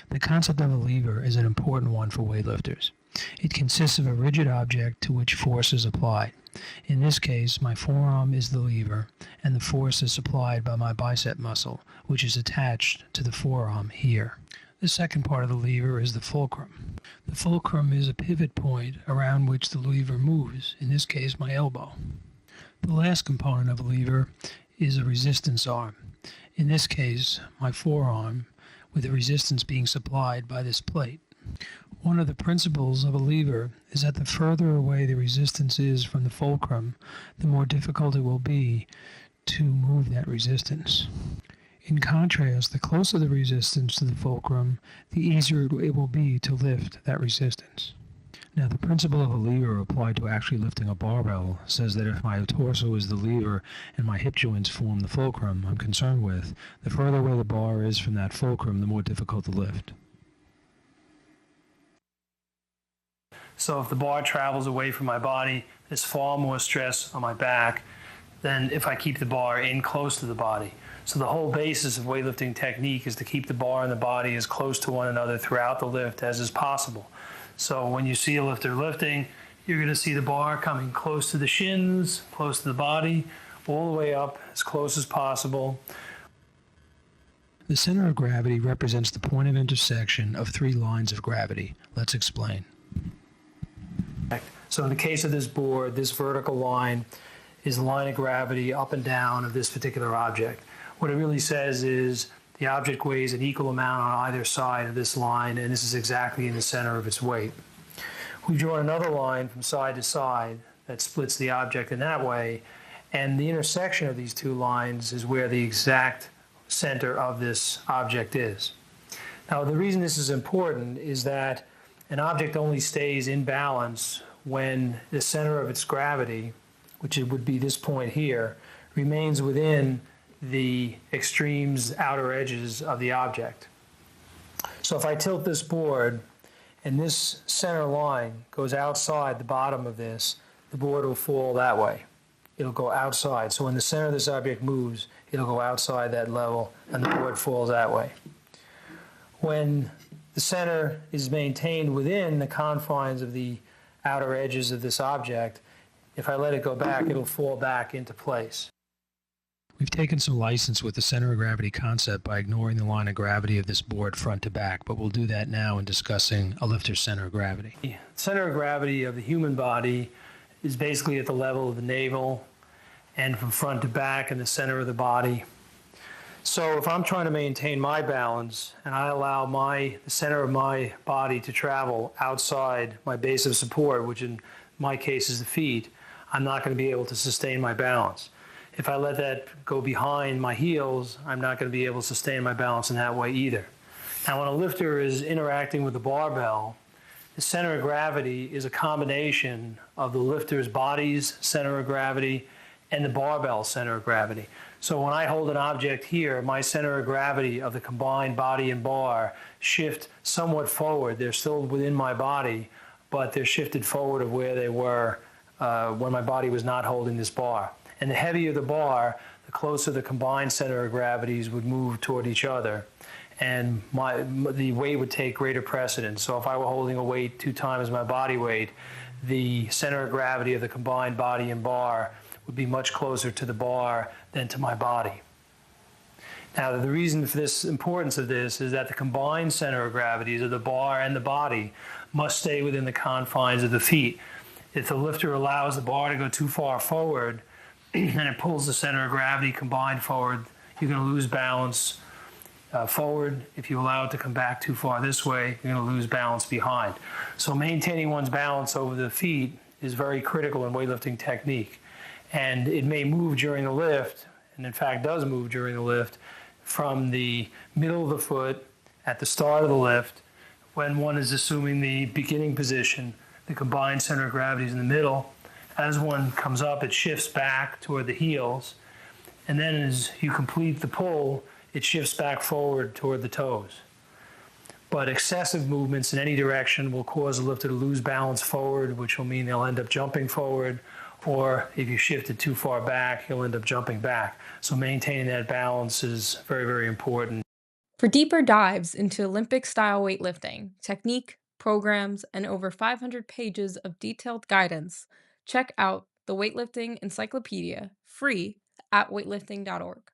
The concept of a lever is an important one for weightlifters. It consists of a rigid object to which force is applied. In this case, my forearm is the lever, and the force is supplied by my bicep muscle, which is attached to the forearm here. The second part of the lever is the fulcrum. The fulcrum is a pivot point around which the lever moves, in this case my elbow. The last component of a lever is a resistance arm. In this case, my forearm, with the resistance being supplied by this plate. One of the principles of a lever is that the further away the resistance is from the fulcrum, the more difficult it will be to move that resistance. In contrast, the closer the resistance to the fulcrum, the easier it will be to lift that resistance. Now, the principle of a lever applied to actually lifting a barbell says that if my torso is the lever and my hip joints form the fulcrum I'm concerned with, the further away the bar is from that fulcrum, the more difficult to lift. So if the bar travels away from my body, there's far more stress on my back than if I keep the bar in close to the body. So the whole basis of weightlifting technique is to keep the bar and the body as close to one another throughout the lift as is possible. So when you see a lifter lifting, you're going to see the bar coming close to the shins, close to the body, all the way up as close as possible. The center of gravity represents the point of intersection of three lines of gravity. Let's explain. So in the case of this board, this vertical line is the line of gravity up and down of this particular object. What it really says is the object weighs an equal amount on either side of this line, and this is exactly in the center of its weight. We've drawn another line from side to side that splits the object in that way, and the intersection of these two lines is where the exact center of this object is. Now, the reason this is important is that an object only stays in balance when the center of its gravity, which it would be this point here, remains within the extremes, outer edges of the object. So if I tilt this board and this center line goes outside the bottom of this, the board will fall that way. It'll go outside. So when the center of this object moves, it'll go outside that level and the board falls that way. When the center is maintained within the confines of the outer edges of this object, if I let it go back, it'll fall back into place. We've taken some license with the center of gravity concept by ignoring the line of gravity of this board front to back, but we'll do that now in discussing a lifter's center of gravity. The center of gravity of the human body is basically at the level of the navel and from front to back in the center of the body. So if I'm trying to maintain my balance and I allow the center of my body to travel outside my base of support, which in my case is the feet, I'm not going to be able to sustain my balance. If I let that go behind my heels, I'm not going to be able to sustain my balance in that way either. Now, when a lifter is interacting with the barbell, the center of gravity is a combination of the lifter's body's center of gravity and the barbell center of gravity. So when I hold an object here, my center of gravity of the combined body and bar shift somewhat forward. They're still within my body, but they're shifted forward of where they were when my body was not holding this bar. And the heavier the bar, the closer the combined center of gravities would move toward each other, and the weight would take greater precedence. So if I were holding a weight 2 times my body weight, the center of gravity of the combined body and bar would be much closer to the bar than to my body. Now, the reason for this importance of this is that the combined center of gravities of the bar and the body must stay within the confines of the feet. If the lifter allows the bar to go too far forward, and it pulls the center of gravity combined forward, you're going to lose balance forward. If you allow it to come back too far this way, you're going to lose balance behind. So maintaining one's balance over the feet is very critical in weightlifting technique. And it may move during the lift, and in fact does move during the lift, from the middle of the foot at the start of the lift, when one is assuming the beginning position, the combined center of gravity is in the middle. As one comes up, it shifts back toward the heels, and then as you complete the pull, it shifts back forward toward the toes. But excessive movements in any direction will cause the lifter to lose balance forward, which will mean they'll end up jumping forward, or if you shift it too far back, you'll end up jumping back. So maintaining that balance is very, very important. For deeper dives into Olympic-style weightlifting, technique, programs, and over 500 pages of detailed guidance, check out the Weightlifting Encyclopedia, free at weightlifting.org.